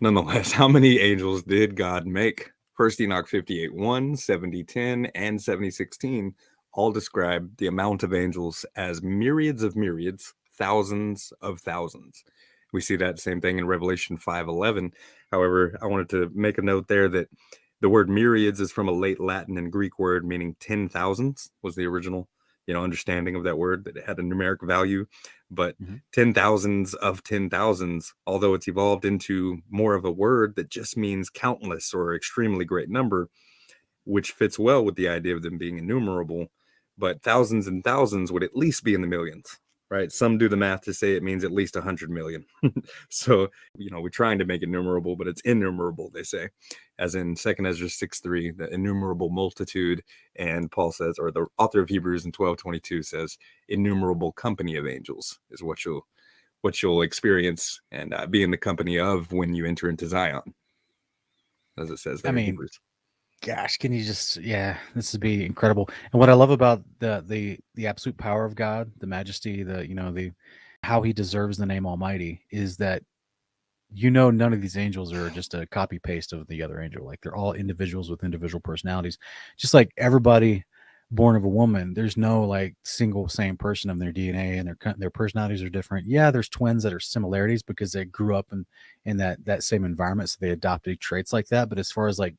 Nonetheless, how many angels did God make? First Enoch 58:1, 70:10, and 70:16 all describe the amount of angels as myriads of myriads, thousands of thousands. We see that same thing in Revelation 5:11. However, I wanted to make a note there that the word myriads is from a late Latin and Greek word meaning 10,000s was the original, understanding of that word, that it had a numeric value. But Mhm. 10,000s of 10,000s, although it's evolved into more of a word that just means countless or extremely great number, which fits well with the idea of them being innumerable. But thousands and thousands would at least be in the millions, right? Some do the math to say it means at least 100 million. So, we're trying to make it numerable, but it's innumerable, they say, as in 2 Ezra 6:3, the innumerable multitude. And Paul says, or the author of Hebrews in 12:22 says, innumerable company of angels is what you'll experience and be in the company of when you enter into Zion, as it says I there in mean, Hebrews. gosh, can you just this would be incredible. And what I love about the absolute power of God, the majesty, the how he deserves the name Almighty is that none of these angels are just a copy paste of the other angel. Like they're all individuals with individual personalities. Just like everybody born of a woman, there's no like single same person of their DNA, and their personalities are different. Yeah, there's twins that are similarities because they grew up in that same environment, so they adopted traits like that. But as far as like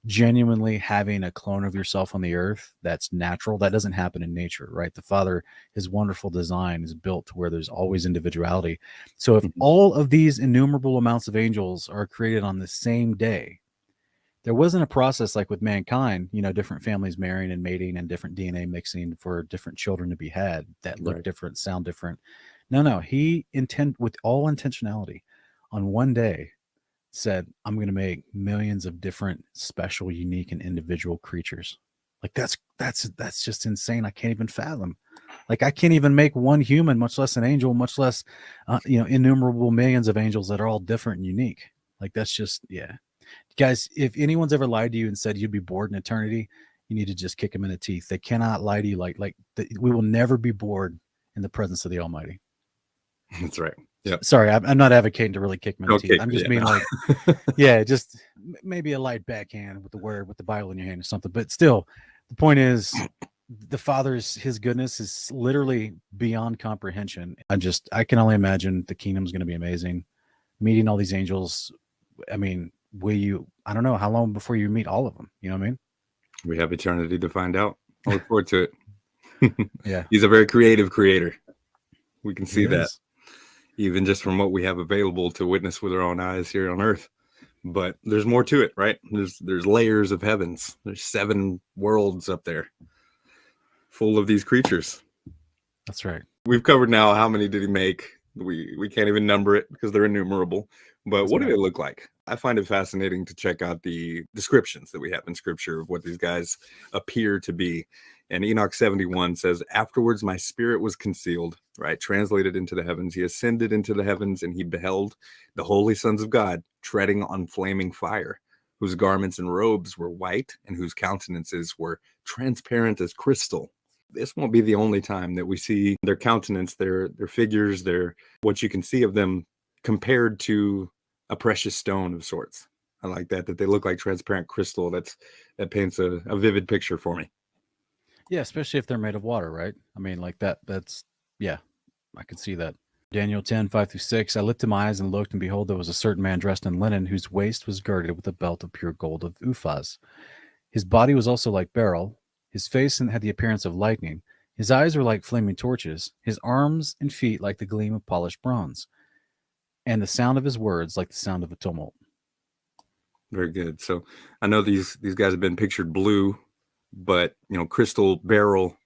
genuinely having a clone of yourself on the earth that's natural, that doesn't happen in nature, right? The Father, his wonderful design is built to where there's always individuality. So if Mhm. all of these innumerable amounts of angels are created on the same day, there wasn't a process like with mankind, different families marrying and mating and different DNA mixing for different children to be had that look Right. different, sound different. No, he intend with all intentionality on one day said, I'm going to make millions of different special, unique, and individual creatures. Like that's just insane. I can't even fathom. Like I can't even make one human, much less an angel, much less, innumerable millions of angels that are all different and unique. Like that's just, yeah. Guys, if anyone's ever lied to you and said you'd be bored in eternity, you need to just kick them in the teeth. They cannot lie to you we will never be bored in the presence of the Almighty. That's right. Yep. Sorry, I'm not advocating to really kick them in the teeth. Okay. I'm just Yeah. being No. like, yeah, just maybe a light backhand with the word, with the Bible in your hand or something. But still, the point is, the Father's his goodness is literally beyond comprehension. I can only imagine the kingdom's going to be amazing. Meeting all these angels. I mean, I don't know how long before you meet all of them. You know what I mean? We have eternity to find out. I look forward to it. Yeah, He's a very creative creator. We can he see that is. even just from what we have available to witness with our own eyes here on earth. But there's more to it, right? There's layers of heavens. There's 7 worlds up there full of these creatures. That's right. We've covered now how many did he make. We can't even number it because they're innumerable. But That's what do right. they look like? I find it fascinating to check out the descriptions that we have in scripture of what these guys appear to be. And Enoch 71 says, afterwards my spirit was concealed, right? Translated into the heavens. He ascended into the heavens and he beheld the holy sons of God treading on flaming fire, whose garments and robes were white and whose countenances were transparent as crystal. This won't be the only time that we see their countenance, their figures, their what you can see of them compared to a precious stone of sorts. I like that they look like transparent crystal. That paints a vivid picture for me. Yeah, especially if they're made of water, right? I mean, like that. That's yeah. I can see that. Daniel 10:5-6. I lifted my eyes and looked, and behold, there was a certain man dressed in linen, whose waist was girded with a belt of pure gold of Uphaz. His body was also like beryl. His face had the appearance of lightning. His eyes were like flaming torches. His arms and feet like the gleam of polished bronze. And the sound of his words like the sound of a tumult. Very good. So I know these guys have been pictured blue, but crystal, beryl.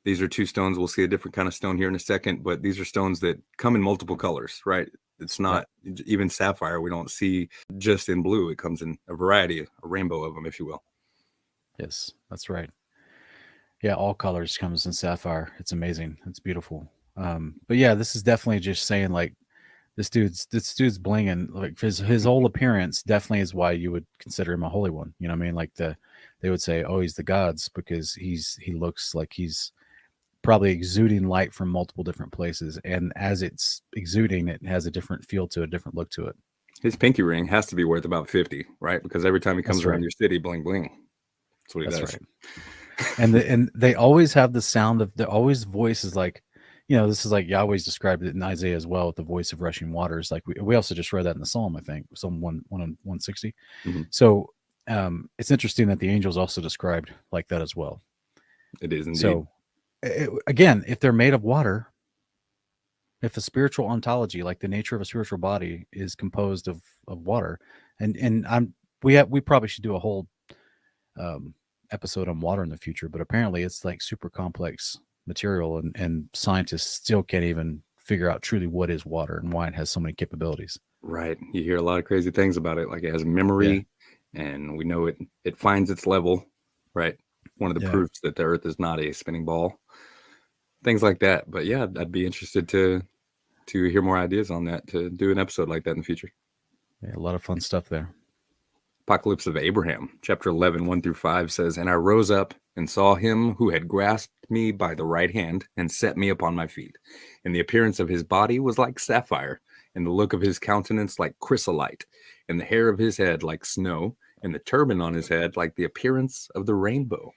These are 2 stones. We'll see a different kind of stone here in a second, but these are stones that come in multiple colors, right? It's Yep. not even sapphire. We don't see just in blue. It comes in a variety, a rainbow of them, if you will. Yes, that's right. Yeah, all colors comes in sapphire. It's amazing. It's beautiful. But yeah, this is definitely just saying like this dude's blinging. Like his whole appearance definitely is why you would consider him a holy one. You know what I mean? Like they would say, oh, he's the gods because he looks like he's probably exuding light from multiple different places, and as it's exuding, it has a different feel to it, a different look to it. His pinky ring has to be worth about 50, right? Because every time he comes That's around right. your city, bling bling. That's what he That's does. right. And they always have the sound of, the always voice is like, this is like Yahweh's described it in Isaiah as well, with the voice of rushing waters. Like we also just read that in the Psalm, I think, Psalm 160. Mm-hmm. So it's interesting that the angels also described like that as well. It is indeed. So again, if they're made of water, if a spiritual ontology, like the nature of a spiritual body, is composed of water, and we probably should do a whole um, episode on water in the future, but apparently it's like super complex material, and scientists still can't even figure out truly what is water and why it has so many capabilities. Right. You hear a lot of crazy things about it. Like it has memory, and we know it finds its level, right? One of the proofs that the earth is not a spinning ball. Things like that. But yeah, I'd be interested to hear more ideas on that, to do an episode like that in the future. Yeah, a lot of fun stuff there. Apocalypse of Abraham, chapter 11, 1-5 says, "And I rose up and saw him who had grasped me by the right hand and set me upon my feet. And the appearance of his body was like sapphire, and the look of his countenance like chrysolite, and the hair of his head like snow, and the turban on his head like the appearance of the rainbow.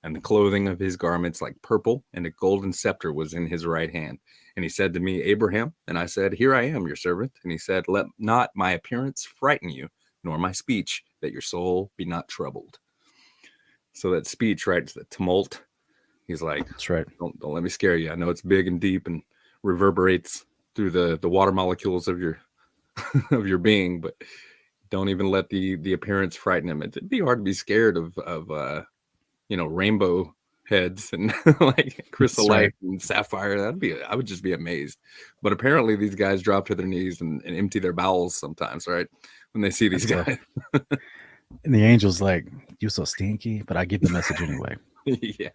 And the clothing of his garments like purple, and a golden scepter was in his right hand. And he said to me, Abraham, and I said, Here I am, your servant. And he said, Let not my appearance frighten you, nor my speech, that your soul be not troubled." So that speech, right, it's the tumult. He's like, That's right. Don't let me scare you. I know it's big and deep and reverberates through the water molecules of your of your being, but don't even let the appearance frighten him. It'd be hard to be scared of rainbow heads and like chrysolite and sapphire. I would just be amazed. But apparently these guys drop to their knees and empty their bowels sometimes, right? When they see these guys. And the angel's like, "You so stinky," but I give the message anyway. Yeah.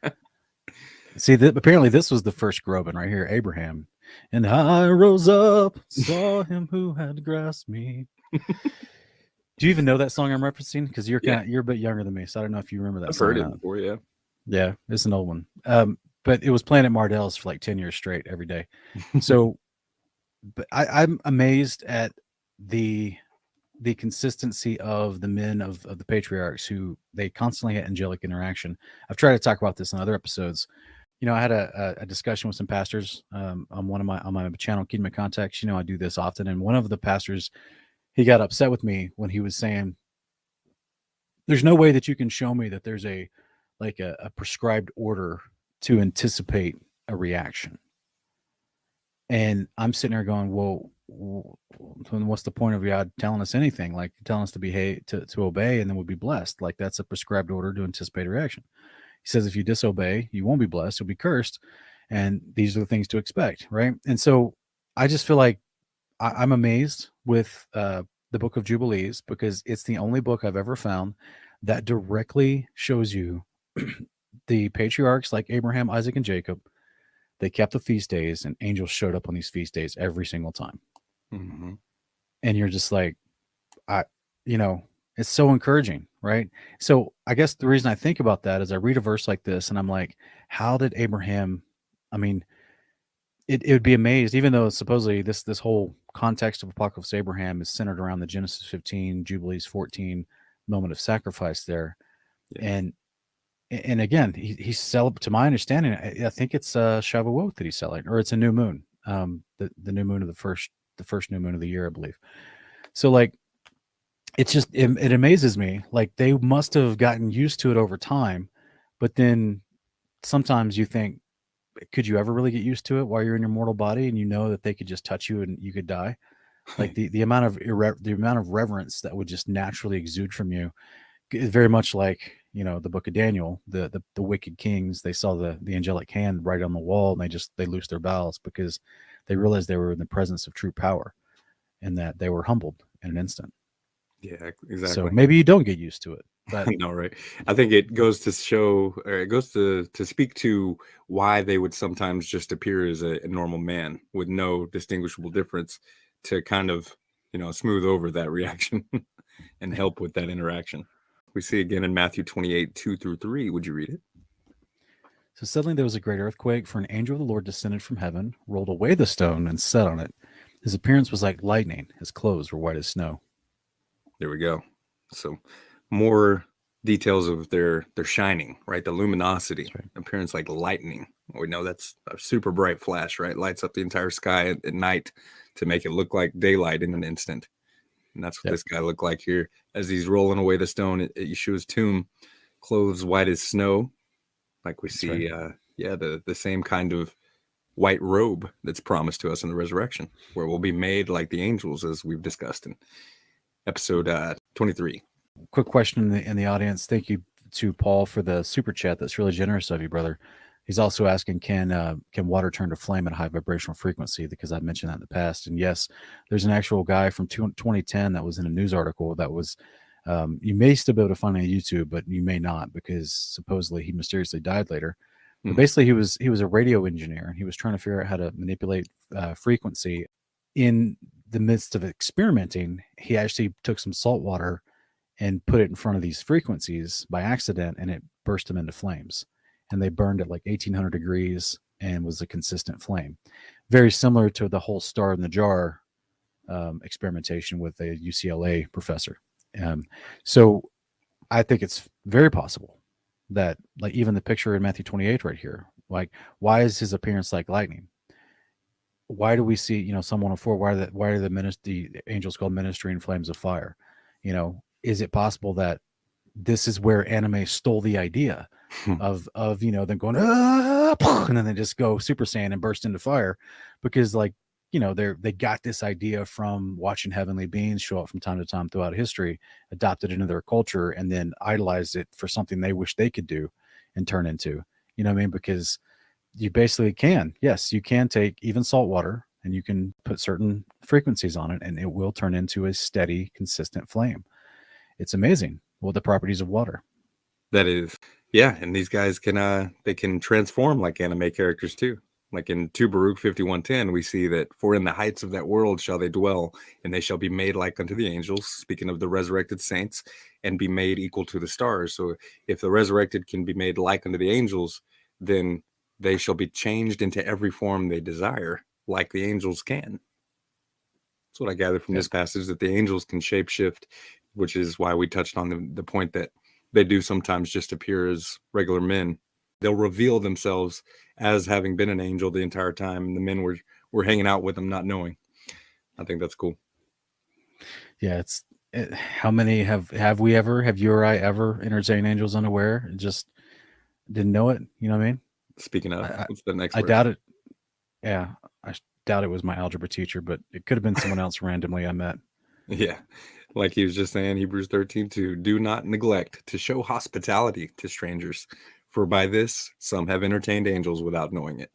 See, apparently this was the first Groban right here, Abraham. And I rose up, saw him who had grasped me. Do you even know that song I'm referencing? Because you're a bit younger than me, so I don't know if you remember that I've song. heard it before, yeah. Yeah, it's an old one. But it was playing at Mardell's for like 10 years straight every day. So, but I'm amazed at the consistency of the men of the patriarchs, who they constantly had angelic interaction. I've tried to talk about this in other episodes. I had a discussion with some pastors on my channel, Kingdom of Context. I do this often, and one of the pastors, he got upset with me when he was saying, "There's no way that you can show me that there's a prescribed order to anticipate a reaction." And I'm sitting there going, "Well, what's the point of God telling us anything? Like telling us to behave, to obey, and then we'll be blessed. Like that's a prescribed order to anticipate a reaction." He says, if you disobey, you won't be blessed, you'll be cursed. And these are the things to expect, right? And so I just feel like I'm amazed with the book of Jubilees, because it's the only book I've ever found that directly shows you the patriarchs like Abraham, Isaac, and Jacob. They kept the feast days, and angels showed up on these feast days every single time. Mm-hmm. And you're just like, it's so encouraging, right? So I guess the reason I think about that is I read a verse like this and I'm like, how did Abraham, I mean, it would be amazed, even though supposedly this whole context of Apocalypse Abraham is centered around the Genesis 15, Jubilees 14 moment of sacrifice there. Yeah. And again, he's selling, to my understanding, I think it's Shavuot that he's selling, or it's a new moon, the new moon of the first new moon of the year, I believe. So like, it's just, it amazes me. Like they must have gotten used to it over time, but then sometimes you think, could you ever really get used to it while you're in your mortal body and you know that they could just touch you and you could die? Like the amount of reverence that would just naturally exude from you is very much like, the book of Daniel, the wicked kings. They saw the angelic hand right on the wall, and they loosed their bowels because they realized they were in the presence of true power and that they were humbled in an instant. Yeah, exactly. So maybe you don't get used to it, but no, right. I think it goes to show, or it goes to speak to why they would sometimes just appear as a normal man with no distinguishable difference, to kind of, smooth over that reaction and help with that interaction. We see again in Matthew 28, 2-3. Would you read it? So suddenly there was a great earthquake, for an angel of the Lord descended from heaven, rolled away the stone, and sat on it. His appearance was like lightning. His clothes were white as snow. There we go. So more details of their shining, right? The luminosity, That's right. appearance like lightning. We know that's a super bright flash, right? Lights up the entire sky at night to make it look like daylight in an instant. And that's what Yep. this guy looked like here as he's rolling away the stone at Yeshua's tomb, clothes white as snow, like we That's right. see, the same kind of white robe that's promised to us in the resurrection, where we'll be made like the angels, as we've discussed in episode 23. Quick question in the audience. Thank you to Paul for the super chat. That's really generous of you, brother. He's also asking, can water turn to flame at a high vibrational frequency? Because I've mentioned that in the past. And yes, there's an actual guy from 2010 that was in a news article that was, you may still be able to find on YouTube, but you may not, because supposedly he mysteriously died later. But basically, he was a radio engineer, and he was trying to figure out how to manipulate frequency. In the midst of experimenting, he actually took some salt water and put it in front of these frequencies by accident, and it burst them into flames. And they burned at like 1800 degrees and was a consistent flame. Very similar to the whole star in the jar experimentation with a UCLA professor. So I think it's very possible that, like, even the picture in Matthew 28 right here, like, why is his appearance like lightning? Why do we see, Psalm 104? Why are the angels called ministering flames of fire? Is it possible that this is where anime stole the idea of them going and then they just go Super Saiyan and burst into fire? Because, like, they got this idea from watching heavenly beings show up from time to time throughout history, adopted it into their culture, and then idolized it for something they wish they could do and turn into. You know what I mean? Because you basically can, yes, you can take even salt water and you can put certain frequencies on it, and it will turn into a steady, consistent flame. It's amazing what the properties of water. That is, yeah. And these guys they can transform like anime characters too. Like in 2 Baruch 51:10, we see that for in the heights of that world shall they dwell, and they shall be made like unto the angels, speaking of the resurrected saints, and be made equal to the stars. So if the resurrected can be made like unto the angels, then they shall be changed into every form they desire, like the angels can. That's what I gather from this passage, that the angels can shapeshift, which is why we touched on the point that they do sometimes just appear as regular men. They'll reveal themselves as having been an angel the entire time, and the men were hanging out with them not knowing. I think that's cool. Yeah, how many have you or I ever entertained angels unaware and just didn't know it? You know what I mean? Speaking of, what's the next I verse? doubt it. Yeah, I doubt it was my algebra teacher, but it could have been someone else randomly I met. Yeah, like he was just saying, Hebrews 13:2, do not neglect to show hospitality to strangers, for by this some have entertained angels without knowing it.